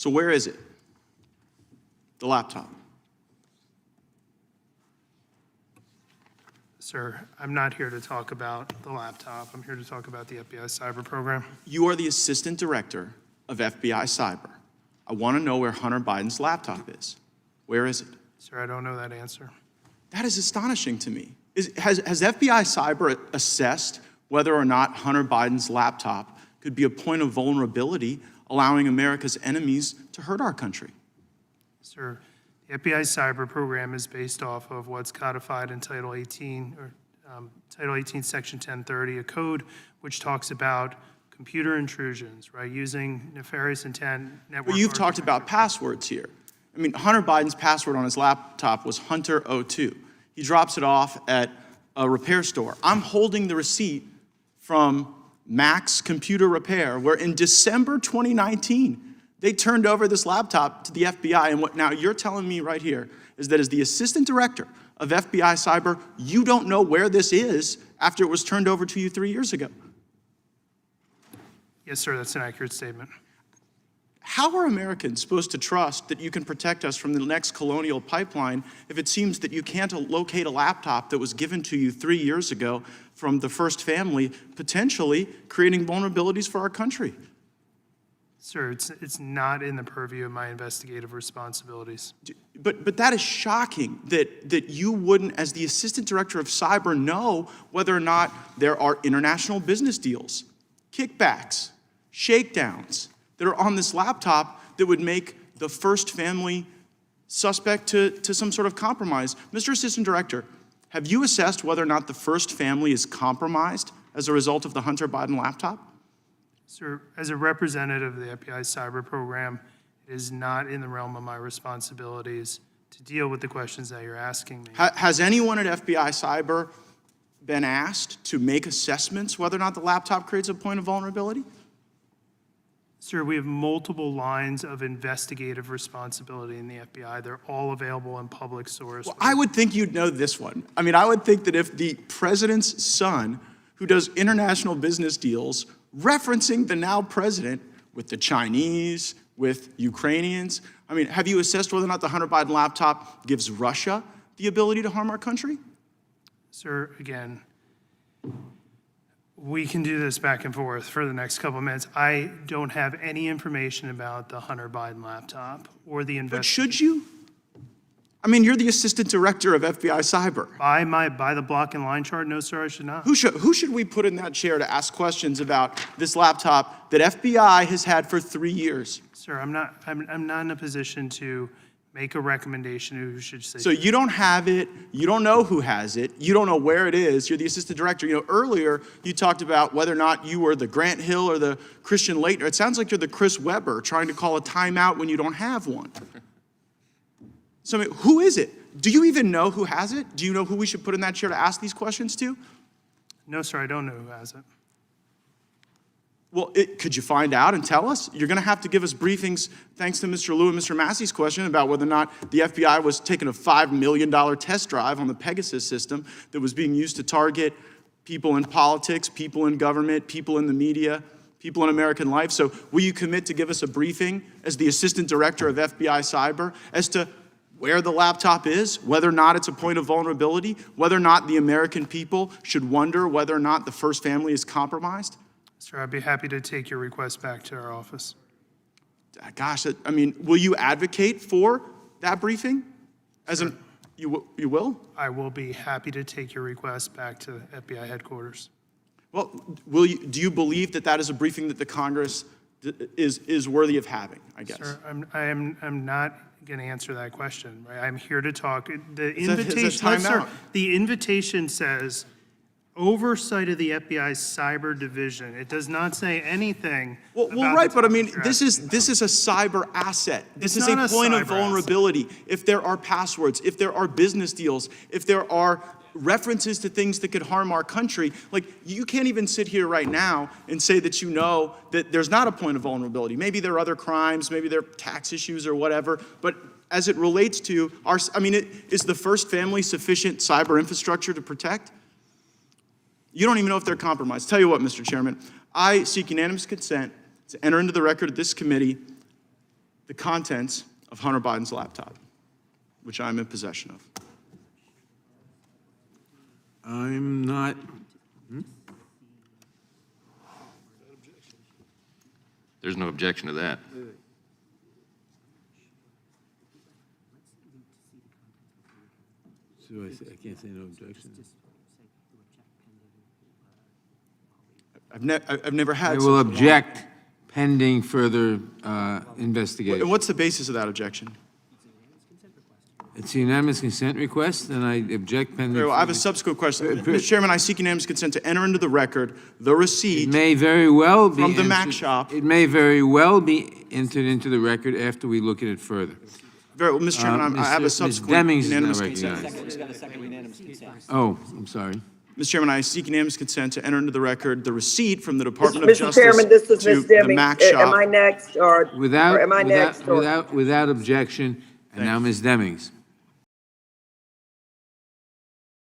So where is it? The laptop. Sir, I'm not here to talk about the laptop. I'm here to talk about the FBI cyber program. You are the assistant director of FBI Cyber. I want to know where Hunter Biden's laptop is. Where is it? Sir, I don't know that answer. That is astonishing to me. Has FBI Cyber assessed whether or not Hunter Biden's laptop could be a point of vulnerability, allowing America's enemies to hurt our country? Sir, the FBI cyber program is based off of what's codified in Title 18, Title 18, Section 1030, a code which talks about computer intrusions, right, using nefarious intent network. But you've talked about passwords here. I mean, Hunter Biden's password on his laptop was Hunter02. He drops it off at a repair store. I'm holding the receipt from Max Computer Repair, where in December 2019, they turned over this laptop to the FBI. And what now you're telling me right here is that as the assistant director of FBI Cyber, you don't know where this is after it was turned over to you 3 years ago. Yes, sir, that's an accurate statement. How are Americans supposed to trust that you can protect us from the next colonial pipeline if it seems that you can't locate a laptop that was given to you 3 years ago from the first family, potentially creating vulnerabilities for our country? Sir, it's not in the purview of my investigative responsibilities. But that is shocking that you wouldn't, as the assistant director of cyber, know whether or not there are international business deals, kickbacks, shakedowns that are on this laptop that would make the first family suspect to some sort of compromise. Mr. Assistant Director, have you assessed whether or not the first family is compromised as a result of the Hunter Biden laptop? Sir, as a representative of the FBI cyber program, it is not in the realm of my responsibilities to deal with the questions that you're asking me. Has anyone at FBI Cyber been asked to make assessments whether or not the laptop creates a point of vulnerability? Sir, we have multiple lines of investigative responsibility in the FBI. They're all available in public source. Well, I would think you'd know this one. I mean, I would think that if the president's son, who does international business deals, referencing the now president with the Chinese, with Ukrainians, I mean, have you assessed whether or not the Hunter Biden laptop gives Russia the ability to harm our country? Sir, again, we can do this back and forth for the next couple of minutes. I don't have any information about the Hunter Biden laptop or the investigation. But should you? I mean, you're the assistant director of FBI Cyber. By the block and line chart, no, sir, I should not. Who should we put in that chair to ask questions about this laptop that FBI has had for 3 years? Sir, I'm not in a position to make a recommendation who should say. So you don't have it, you don't know who has it, you don't know where it is, you're the assistant director. You know, earlier you talked about whether or not you were the Grant Hill or the Christian Laettner. It sounds like you're the Chris Webber trying to call a timeout when you don't have one. So I mean, who is it? Do you even know who has it? Do you know who we should put in that chair to ask these questions to? No, sir, I don't know who has it. Well, could you find out and tell us? You're going to have to give us briefings, thanks to Mr. Liu and Mr. Massey's question about whether or not the FBI was taking a $5 million test drive on the Pegasus system that was being used to target people in politics, people in government, people in the media, people in American life. So will you commit to give us a briefing as the assistant director of FBI Cyber as to where the laptop is, whether or not it's a point of vulnerability, whether or not the American people should wonder whether or not the first family is compromised? Sir, I'd be happy to take your request back to our office. Gosh, I mean, will you advocate for that briefing? You will? I will be happy to take your request back to FBI headquarters. Well, do you believe that that is a briefing that the Congress is worthy of having, I guess? Sir, I'm not going to answer that question. Right? I'm here to talk. The invitation says oversight of the FBI Cyber Division. It does not say anything. Well, right, but I mean, this is a cyber asset. This is a point of vulnerability. If there are passwords, if there are business deals, if there are references to things that could harm our country, like you can't even sit here right now and say that you know that there's not a point of vulnerability. Maybe there are other crimes, maybe there are tax issues or whatever, but as it relates to is the first family sufficient cyber infrastructure to protect? You don't even know if they're compromised. Tell you what, Mr. Chairman, I seek unanimous consent to enter into the record of this committee the contents of Hunter Biden's laptop, which I'm in possession of. I'm not. There's no objection to that. So I can't say no objection. I've never had. I such will a object pending further And investigation. what's the basis of that objection? It's a unanimous consent request, and I object pending. Very well, I have a further- subsequent question. Mr. Chairman, I seek unanimous consent to enter into the record the receipt. It may very well be. From the Mac entered- shop. It may very well be entered into the record after we look at it further. Very well, Mr. Chairman, I have a Ms. subsequent Demings is now unanimous consent. recognized. Who's got a second unanimous consent? Oh, I'm sorry. Mr. Chairman, I seek unanimous consent to enter into the record the receipt from the Department of Mr. Justice Chairman, this is to Ms. the Demings. Mac Am I shop. next, or am I next? or- Without objection, and now Ms. Demings.